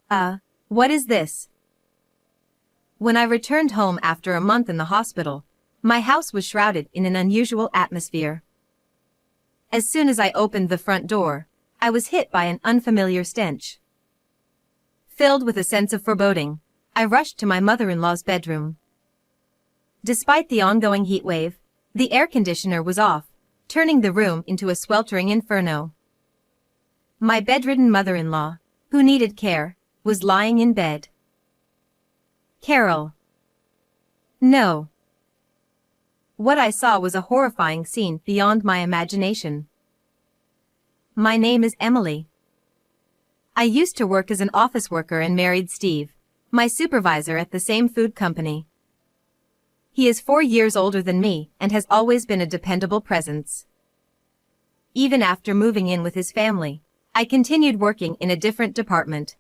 What is this? When I returned home after a month in the hospital, my house was shrouded in an unusual atmosphere. As soon as I opened the front door, I was hit by an unfamiliar stench. Filled with a sense of foreboding, I rushed to my mother-in-law's bedroom. Despite the ongoing heat wave, the air conditioner was off, turning the room into a sweltering inferno. My bedridden mother-in-law, who needed care, was lying in bed. Carol. No. What I saw was a horrifying scene beyond my imagination. My name is Emily. I used to work as an office worker and married Steve, my supervisor at the same food company. He is 4 years older than me and has always been a dependable presence. Even after moving in with his family, I continued working in a different department.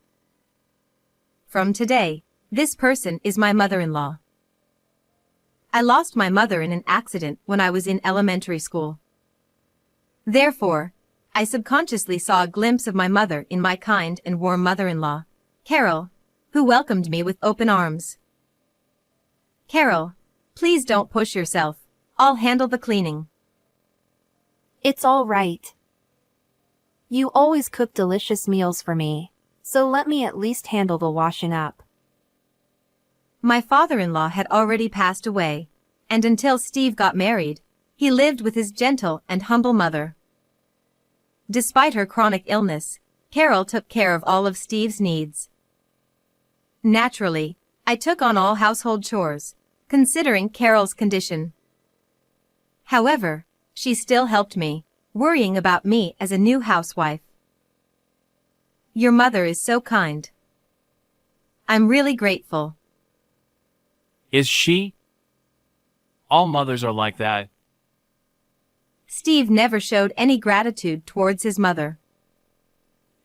From today, this person is my mother-in-law. I lost my mother in an accident when I was in elementary school. Therefore, I subconsciously saw a glimpse of my mother in my kind and warm mother-in-law, Carol, who welcomed me with open arms. Carol, please don't push yourself. I'll handle the cleaning. It's all right. You always cook delicious meals for me, so let me at least handle the washing up. My father-in-law had already passed away, and until Steve got married, he lived with his gentle and humble mother. Despite her chronic illness, Carol took care of all of Steve's needs. Naturally, I took on all household chores, considering Carol's condition. However, she still helped me, worrying about me as a new housewife. Your mother is so kind. I'm really grateful. Is she? All mothers are like that. Steve never showed any gratitude towards his mother.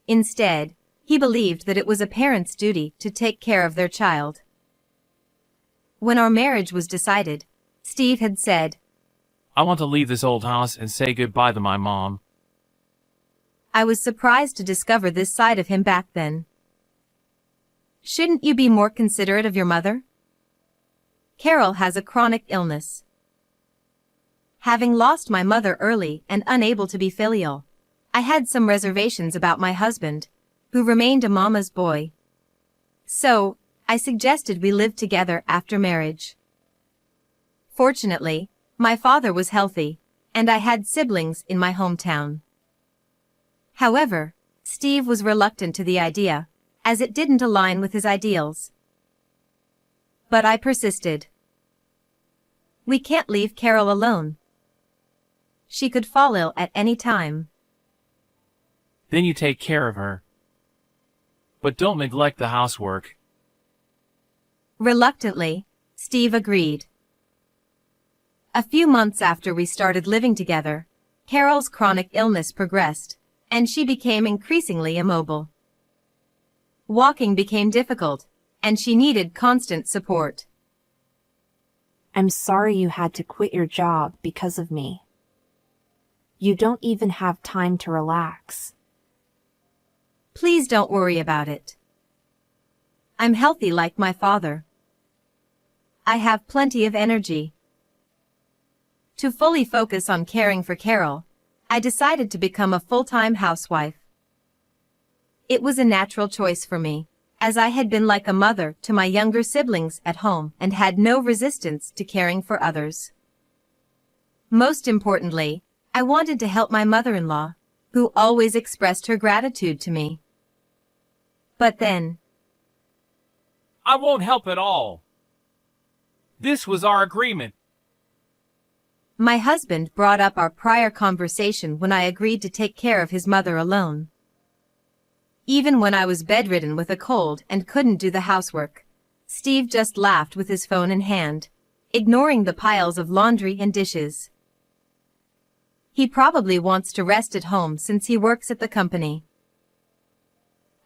Instead, he believed that it was a parent's duty to take care of their child. When our marriage was decided, Steve had said, I want to leave this old house and say goodbye to my mom. I was surprised to discover this side of him back then. Shouldn't you be more considerate of your mother? Carol has a chronic illness. Having lost my mother early and unable to be filial, I had some reservations about my husband, who remained a mama's boy. So, I suggested we live together after marriage. Fortunately, my father was healthy, and I had siblings in my hometown. However, Steve was reluctant to the idea, as it didn't align with his ideals. But I persisted. We can't leave Carol alone. She could fall ill at any time. Then you take care of her. But don't neglect the housework. Reluctantly, Steve agreed. A few months after we started living together, Carol's chronic illness progressed, and she became increasingly immobile. Walking became difficult, and she needed constant support. I'm sorry you had to quit your job because of me. You don't even have time to relax. Please don't worry about it. I'm healthy like my father. I have plenty of energy. To fully focus on caring for Carol, I decided to become a full-time housewife. It was a natural choice for me, as I had been like a mother to my younger siblings at home and had no resistance to caring for others. Most importantly, I wanted to help my mother-in-law, who always expressed her gratitude to me. But then, I won't help at all. This was our agreement. My husband brought up our prior conversation when I agreed to take care of his mother alone. Even when I was bedridden with a cold and couldn't do the housework, Steve just laughed with his phone in hand, ignoring the piles of laundry and dishes. He probably wants to rest at home since he works at the company.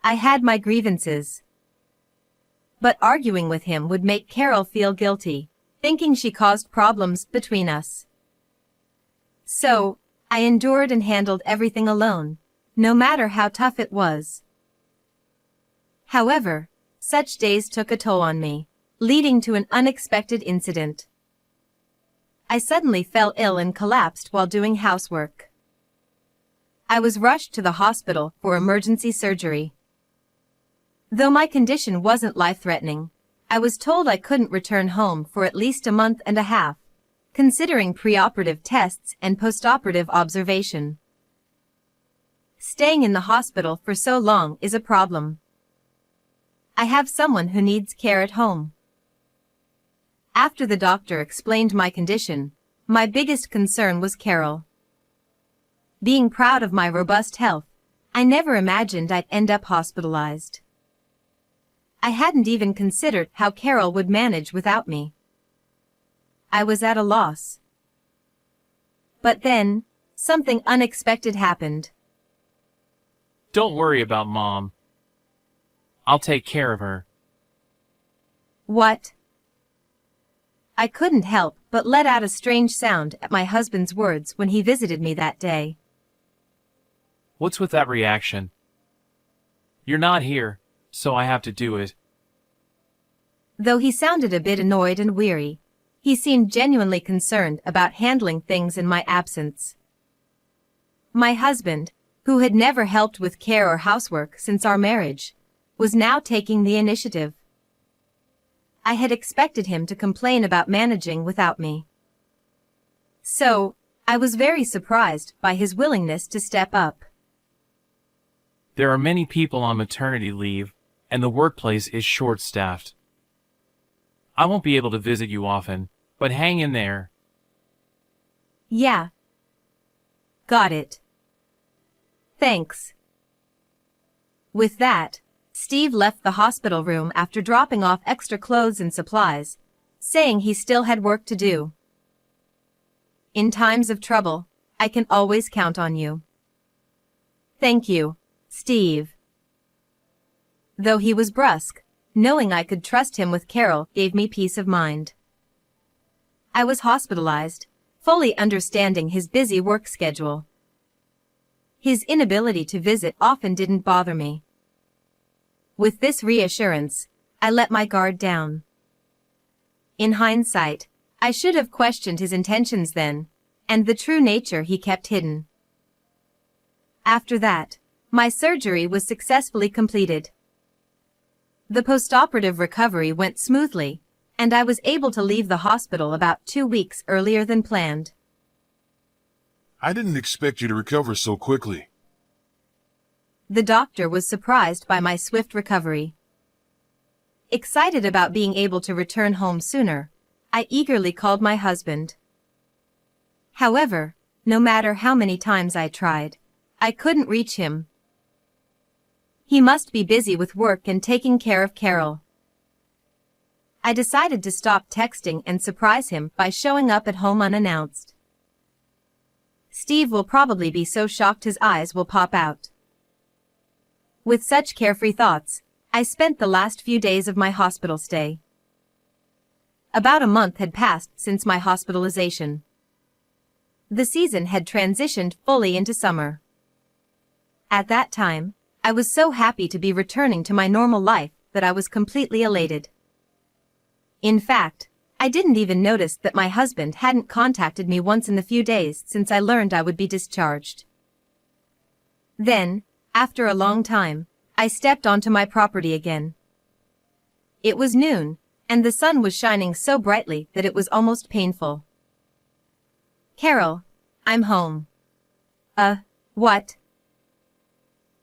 I had my grievances. But arguing with him would make Carol feel guilty, thinking she caused problems between us. So, I endured and handled everything alone, no matter how tough it was. However, such days took a toll on me, leading to an unexpected incident. I suddenly fell ill and collapsed while doing housework. I was rushed to the hospital for emergency surgery. Though my condition wasn't life-threatening, I was told I couldn't return home for at least a month and a half, considering preoperative tests and postoperative observation. Staying in the hospital for so long is a problem. I have someone who needs care at home. After the doctor explained my condition, my biggest concern was Carol. Being proud of my robust health, I never imagined I'd end up hospitalized. I hadn't even considered how Carol would manage without me. I was at a loss. But then, something unexpected happened. Don't worry about Mom. I'll take care of her. What? I couldn't help but let out a strange sound at my husband's words when he visited me that day. What's with that reaction? You're not here, so I have to do it. Though he sounded a bit annoyed and weary, he seemed genuinely concerned about handling things in my absence. My husband, who had never helped with care or housework since our marriage, was now taking the initiative. I had expected him to complain about managing without me. So, I was very surprised by his willingness to step up. There are many people on maternity leave, and the workplace is short-staffed. I won't be able to visit you often, but hang in there. Yeah. Got it. Thanks. With that, Steve left the hospital room after dropping off extra clothes and supplies, saying he still had work to do. In times of trouble, I can always count on you. Thank you, Steve. Though he was brusque, knowing I could trust him with Carol gave me peace of mind. I was hospitalized, fully understanding his busy work schedule. His inability to visit often didn't bother me. With this reassurance, I let my guard down. In hindsight, I should have questioned his intentions then, and the true nature he kept hidden. After that, my surgery was successfully completed. The postoperative recovery went smoothly, and I was able to leave the hospital about 2 weeks earlier than planned. I didn't expect you to recover so quickly. The doctor was surprised by my swift recovery. Excited about being able to return home sooner, I eagerly called my husband. However, no matter how many times I tried, I couldn't reach him. He must be busy with work and taking care of Carol. I decided to stop texting and surprise him by showing up at home unannounced. Steve will probably be so shocked his eyes will pop out. With such carefree thoughts, I spent the last few days of my hospital stay. About a month had passed since my hospitalization. The season had transitioned fully into summer. At that time, I was so happy to be returning to my normal life that I was completely elated. In fact, I didn't even notice that my husband hadn't contacted me once in the few days since I learned I would be discharged. Then, after a long time, I stepped onto my property again. It was noon, and the sun was shining so brightly that it was almost painful. Carol, I'm home. What?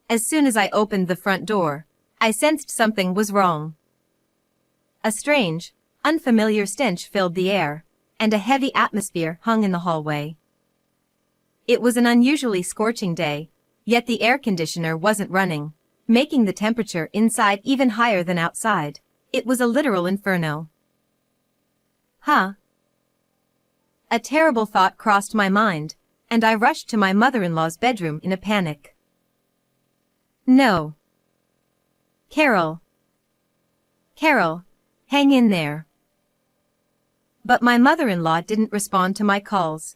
As soon as I opened the front door, I sensed something was wrong. A strange, unfamiliar stench filled the air, and a heavy atmosphere hung in the hallway. It was an unusually scorching day, yet the air conditioner wasn't running, making the temperature inside even higher than outside. It was a literal inferno. A terrible thought crossed my mind, and I rushed to my mother-in-law's bedroom in a panic. No. Carol, hang in there. But my mother-in-law didn't respond to my calls.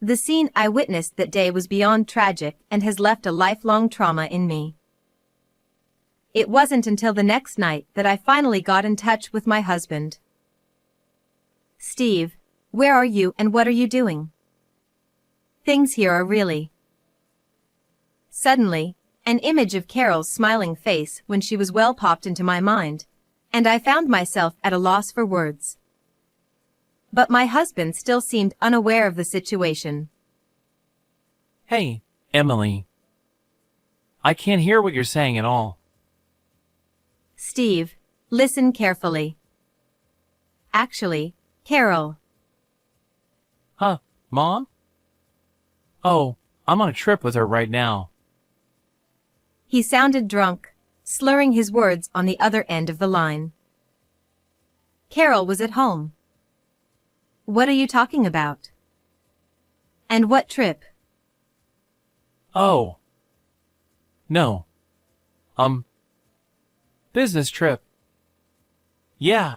The scene I witnessed that day was beyond tragic and has left a lifelong trauma in me. It wasn't until the next night that I finally got in touch with my husband. Steve, where are you and what are you doing? Things here are really... Suddenly, an image of Carol's smiling face when she was well popped into my mind, and I found myself at a loss for words. But my husband still seemed unaware of the situation. Hey, Emily. I can't hear what you're saying at all. Steve, listen carefully. Actually, Carol. Huh, Mom? Oh, I'm on a trip with her right now. He sounded drunk, slurring his words on the other end of the line. Carol was at home. What are you talking about? And what trip? Oh. No. Business trip. Yeah.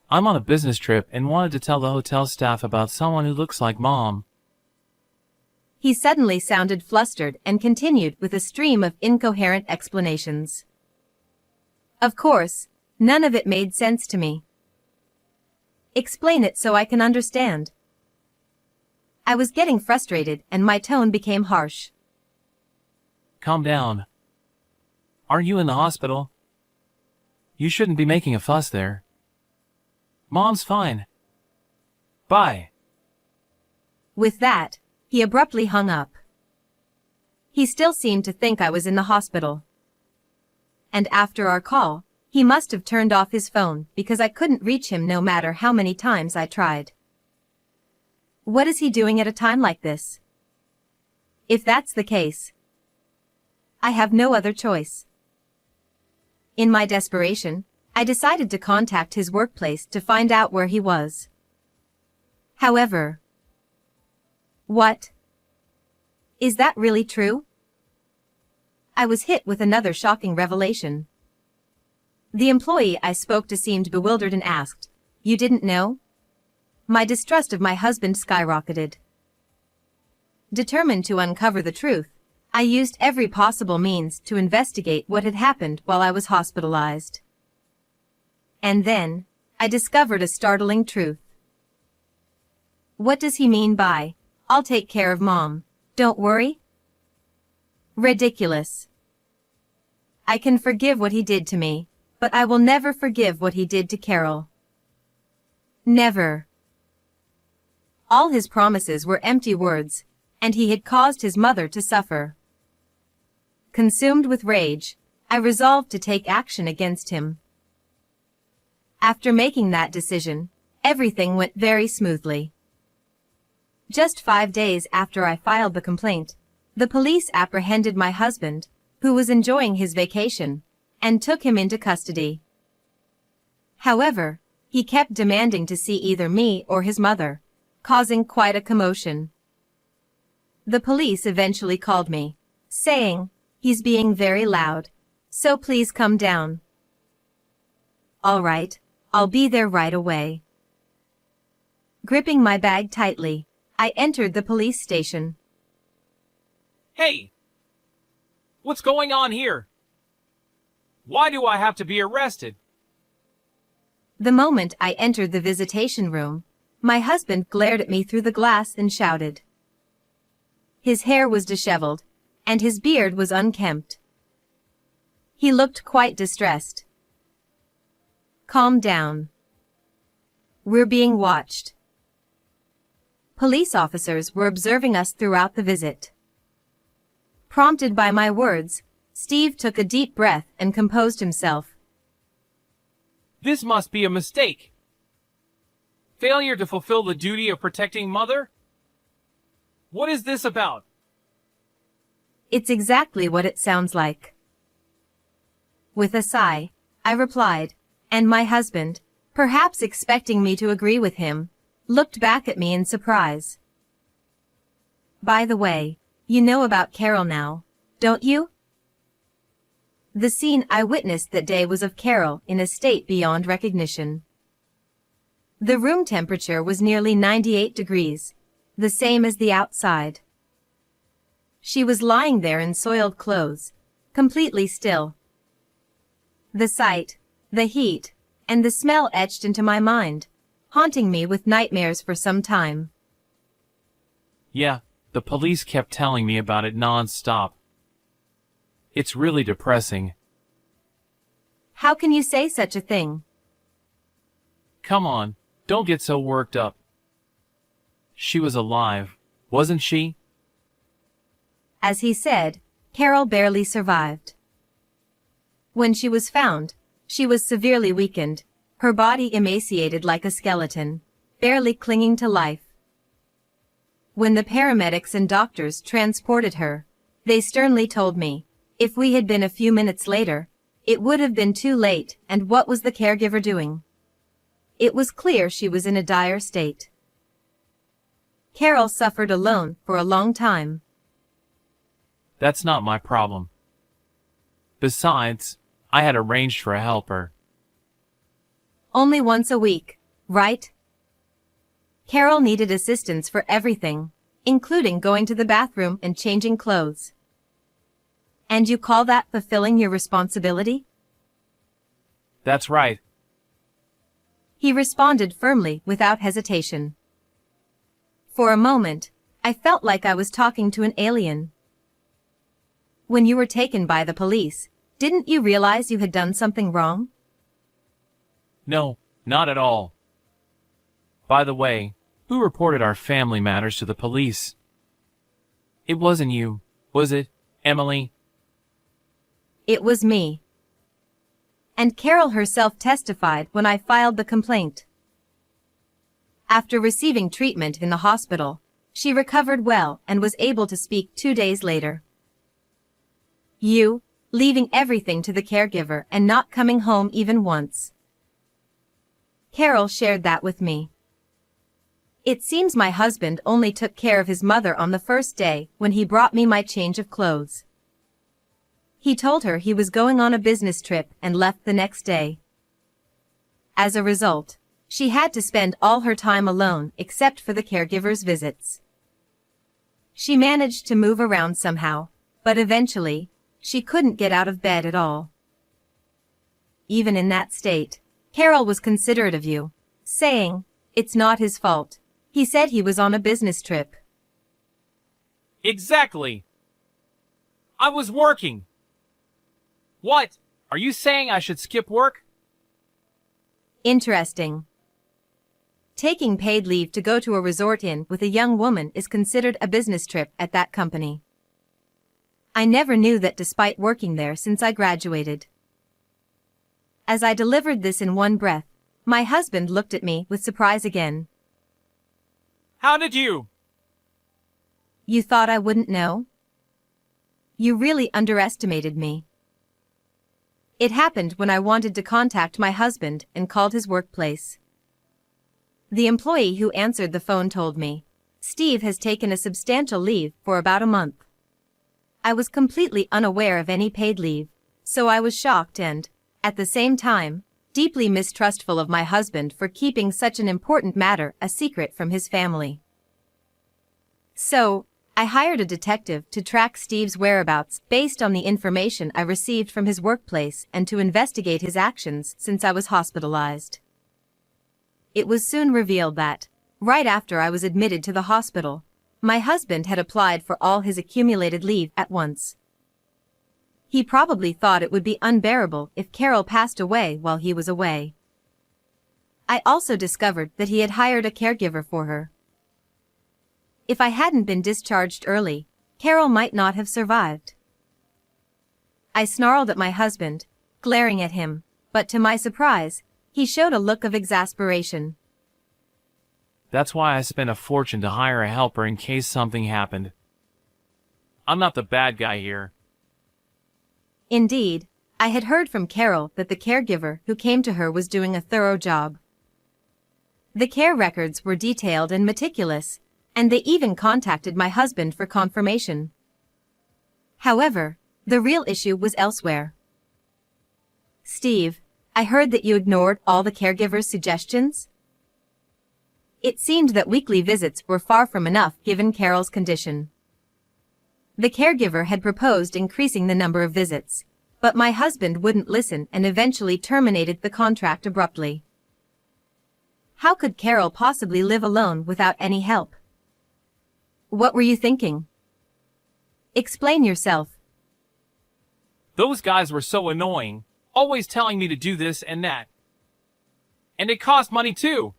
I'm on a business trip and wanted to tell the hotel staff about someone who looks like Mom. He suddenly sounded flustered and continued with a stream of incoherent explanations. Of course, none of it made sense to me. Explain it so I can understand. I was getting frustrated and my tone became harsh. Calm down. Aren't you in the hospital? You shouldn't be making a fuss there. Mom's fine. Bye. With that, he abruptly hung up. He still seemed to think I was in the hospital. And after our call, he must have turned off his phone because I couldn't reach him no matter how many times I tried. What is he doing at a time like this? If that's the case, I have no other choice. In my desperation, I decided to contact his workplace to find out where he was. However, what? Is that really true? I was hit with another shocking revelation. The employee I spoke to seemed bewildered and asked, "You didn't know?" My distrust of my husband skyrocketed. Determined to uncover the truth, I used every possible means to investigate what had happened while I was hospitalized. And then, I discovered a startling truth. What does he mean by, "I'll take care of Mom, don't worry"? Ridiculous. I can forgive what he did to me, but I will never forgive what he did to Carol. Never. All his promises were empty words, and he had caused his mother to suffer. Consumed with rage, I resolved to take action against him. After making that decision, everything went very smoothly. Just 5 days after I filed the complaint, the police apprehended my husband, who was enjoying his vacation, and took him into custody. However, he kept demanding to see either me or his mother, causing quite a commotion. The police eventually called me, saying, "He's being very loud, so please come down." "All right, I'll be there right away." Gripping my bag tightly, I entered the police station. Hey! What's going on here? Why do I have to be arrested? The moment I entered the visitation room, my husband glared at me through the glass and shouted. His hair was disheveled, and his beard was unkempt. He looked quite distressed. "Calm down. We're being watched." Police officers were observing us throughout the visit. Prompted by my words, Steve took a deep breath and composed himself. This must be a mistake. Failure to fulfill the duty of protecting Mother? What is this about? It's exactly what it sounds like. With a sigh, I replied, and my husband, perhaps expecting me to agree with him, looked back at me in surprise. "By the way, you know about Carol now, don't you?" The scene I witnessed that day was of Carol in a state beyond recognition. The room temperature was nearly 98 degrees, the same as the outside. She was lying there in soiled clothes, completely still, The sight, the heat, and the smell etched into my mind, haunting me with nightmares for some time. Yeah, the police kept telling me about it non-stop. It's really depressing. How can you say such a thing? Come on, don't get so worked up. She was alive, wasn't she? As he said, Carol barely survived. When she was found, she was severely weakened, her body emaciated like a skeleton, barely clinging to life. When the paramedics and doctors transported her, they sternly told me, if we had been a few minutes later, it would have been too late, and what was the caregiver doing? It was clear she was in a dire state. Carol suffered alone for a long time. That's not my problem. Besides, I had arranged for a helper. Only once a week, right? Carol needed assistance for everything, including going to the bathroom and changing clothes. And you call that fulfilling your responsibility? That's right. He responded firmly without hesitation. For a moment, I felt like I was talking to an alien. When you were taken by the police, didn't you realize you had done something wrong? No, not at all. By the way, who reported our family matters to the police? It wasn't you, was it, Emily? It was me. And Carol herself testified when I filed the complaint. After receiving treatment in the hospital, she recovered well and was able to speak 2 days later. You, leaving everything to the caregiver and not coming home even once. Carol shared that with me. It seems my husband only took care of his mother on the first day when he brought me my change of clothes. He told her he was going on a business trip and left the next day. As a result, she had to spend all her time alone except for the caregiver's visits. She managed to move around somehow, but eventually, she couldn't get out of bed at all. Even in that state, Carol was considerate of you, saying, "It's not his fault. He said he was on a business trip." Exactly. I was working. What? Are you saying I should skip work? Interesting. Taking paid leave to go to a resort inn with a young woman is considered a business trip at that company. I never knew that despite working there since I graduated. As I delivered this in one breath, my husband looked at me with surprise again. How did you? You thought I wouldn't know? You really underestimated me. It happened when I wanted to contact my husband and called his workplace. The employee who answered the phone told me, "Steve has taken a substantial leave for about a month." I was completely unaware of any paid leave, so I was shocked and, at the same time, deeply mistrustful of my husband for keeping such an important matter a secret from his family. So, I hired a detective to track Steve's whereabouts based on the information I received from his workplace and to investigate his actions since I was hospitalized. It was soon revealed that, right after I was admitted to the hospital, my husband had applied for all his accumulated leave at once. He probably thought it would be unbearable if Carol passed away while he was away. I also discovered that he had hired a caregiver for her. If I hadn't been discharged early, Carol might not have survived. I snarled at my husband, glaring at him, but to my surprise, he showed a look of exasperation. That's why I spent a fortune to hire a helper in case something happened. I'm not the bad guy here. Indeed, I had heard from Carol that the caregiver who came to her was doing a thorough job. The care records were detailed and meticulous, and they even contacted my husband for confirmation. However, the real issue was elsewhere. "Steve, I heard that you ignored all the caregiver's suggestions?" It seemed that weekly visits were far from enough given Carol's condition. The caregiver had proposed increasing the number of visits, But my husband wouldn't listen and eventually terminated the contract abruptly. How could Carol possibly live alone without any help? What were you thinking? Explain yourself. Those guys were so annoying, always telling me to do this and that. And it cost money too.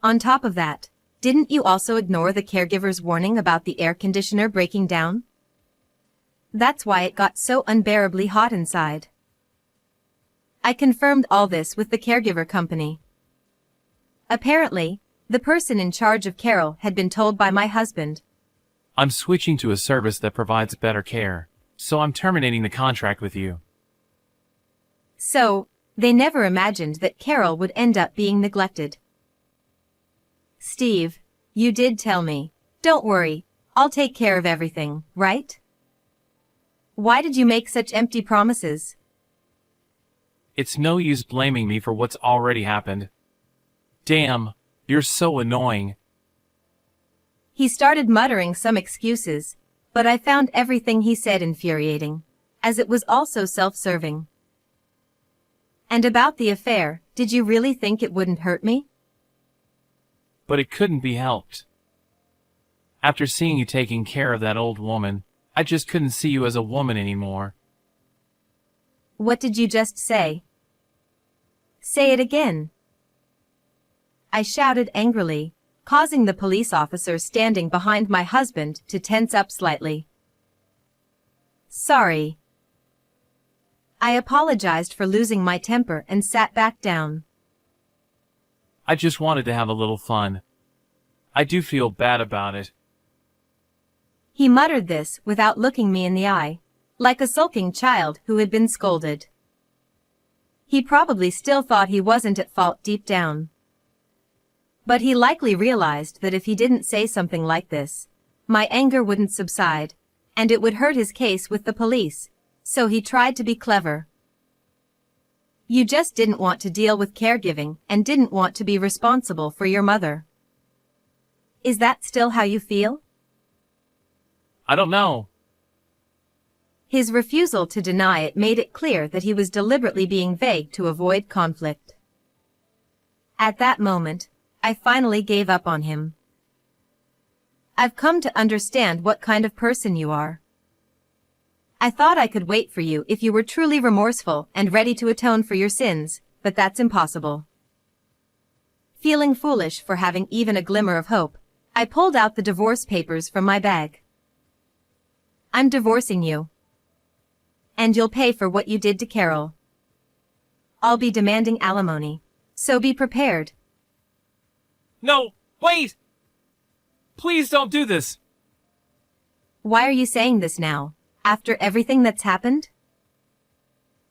On top of that, didn't you also ignore the caregiver's warning about the air conditioner breaking down? That's why it got so unbearably hot inside. I confirmed all this with the caregiver company. Apparently, the person in charge of Carol had been told by my husband. I'm switching to a service that provides better care, so I'm terminating the contract with you. So, they never imagined that Carol would end up being neglected. Steve, you did tell me. Don't worry, I'll take care of everything, right? Why did you make such empty promises? It's no use blaming me for what's already happened. Damn, you're so annoying. He started muttering some excuses, but I found everything he said infuriating, as it was also self-serving. And about the affair, did you really think it wouldn't hurt me? But it couldn't be helped. After seeing you taking care of that old woman, I just couldn't see you as a woman anymore. What did you just say? Say it again. I shouted angrily, causing the police officer standing behind my husband to tense up slightly. Sorry. I apologized for losing my temper and sat back down. I just wanted to have a little fun. I do feel bad about it. He muttered this without looking me in the eye, like a sulking child who had been scolded. He probably still thought he wasn't at fault deep down. But he likely realized that if he didn't say something like this, my anger wouldn't subside, and it would hurt his case with the police, so he tried to be clever. You just didn't want to deal with caregiving and didn't want to be responsible for your mother. Is that still how you feel? I don't know. His refusal to deny it made it clear that he was deliberately being vague to avoid conflict. At that moment, I finally gave up on him. I've come to understand what kind of person you are. I thought I could wait for you if you were truly remorseful and ready to atone for your sins, but that's impossible. Feeling foolish for having even a glimmer of hope, I pulled out the divorce papers from my bag. I'm divorcing you. And you'll pay for what you did to Carol. I'll be demanding alimony, so be prepared. No, wait! Please don't do this! Why are you saying this now, after everything that's happened?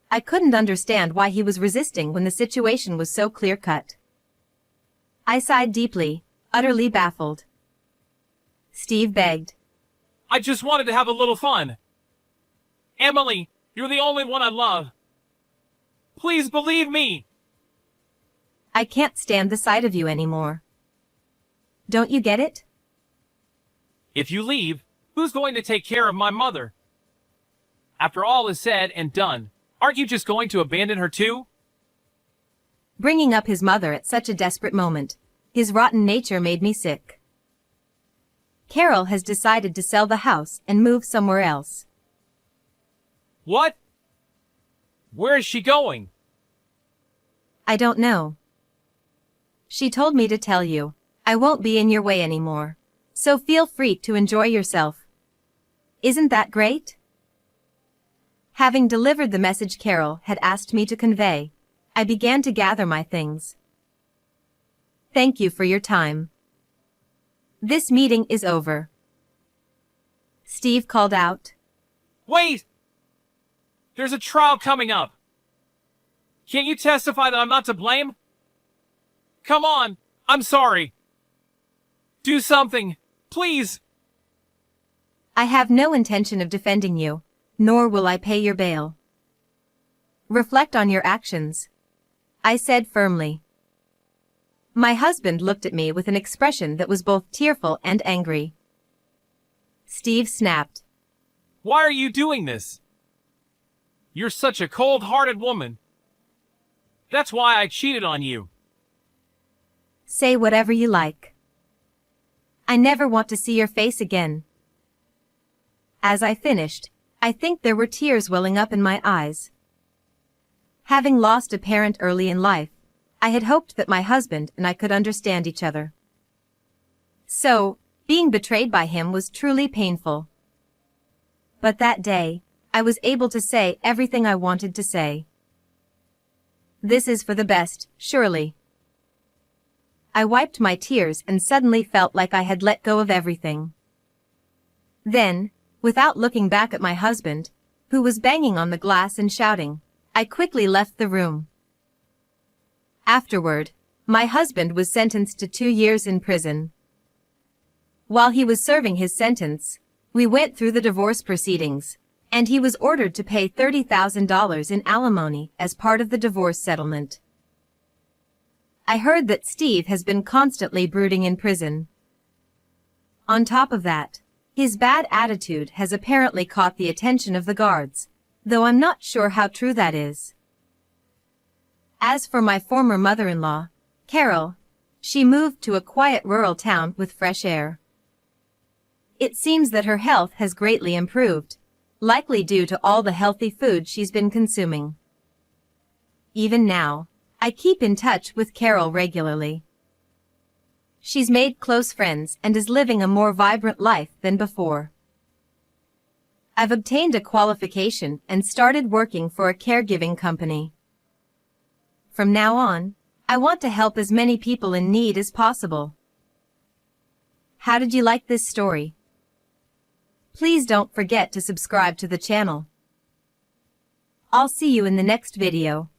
I couldn't understand why he was resisting when the situation was so clear-cut. I sighed deeply, utterly baffled. Steve begged. I just wanted to have a little fun. Emily, you're the only one I love. Please believe me. I can't stand the sight of you anymore. Don't you get it? If you leave, who's going to take care of my mother? After all is said and done, aren't you just going to abandon her too? Bringing up his mother at such a desperate moment, his rotten nature made me sick. Carol has decided to sell the house and move somewhere else. What? Where is she going? I don't know. She told me to tell you. I won't be in your way anymore. So feel free to enjoy yourself. Isn't that great? Having delivered the message Carol had asked me to convey, I began to gather my things. Thank you for your time. This meeting is over. Steve called out. Wait! There's a trial coming up. Can't you testify that I'm not to blame? Come on, I'm sorry. Do something, please. I have no intention of defending you, nor will I pay your bail. Reflect on your actions, I said firmly. My husband looked at me with an expression that was both tearful and angry. Steve snapped. Why are you doing this? You're such a cold-hearted woman. That's why I cheated on you. Say whatever you like. I never want to see your face again. As I finished, I think there were tears welling up in my eyes. Having lost a parent early in life, I had hoped that my husband and I could understand each other. So, being betrayed by him was truly painful. But that day, I was able to say everything I wanted to say. This is for the best, surely. I wiped my tears and suddenly felt like I had let go of everything. Then, without looking back at my husband, who was banging on the glass and shouting, I quickly left the room. Afterward, my husband was sentenced to 2 years in prison. While he was serving his sentence, we went through the divorce proceedings, and he was ordered to pay $30,000 in alimony as part of the divorce settlement. I heard that Steve has been constantly brooding in prison. On top of that, his bad attitude has apparently caught the attention of the guards, though I'm not sure how true that is. As for my former mother-in-law, Carol, she moved to a quiet rural town with fresh air. It seems that her health has greatly improved, likely due to all the healthy food she's been consuming. Even now, I keep in touch with Carol regularly. She's made close friends and is living a more vibrant life than before. I've obtained a qualification and started working for a caregiving company. From now on, I want to help as many people in need as possible. How did you like this story? Please don't forget to subscribe to the channel. I'll see you in the next video.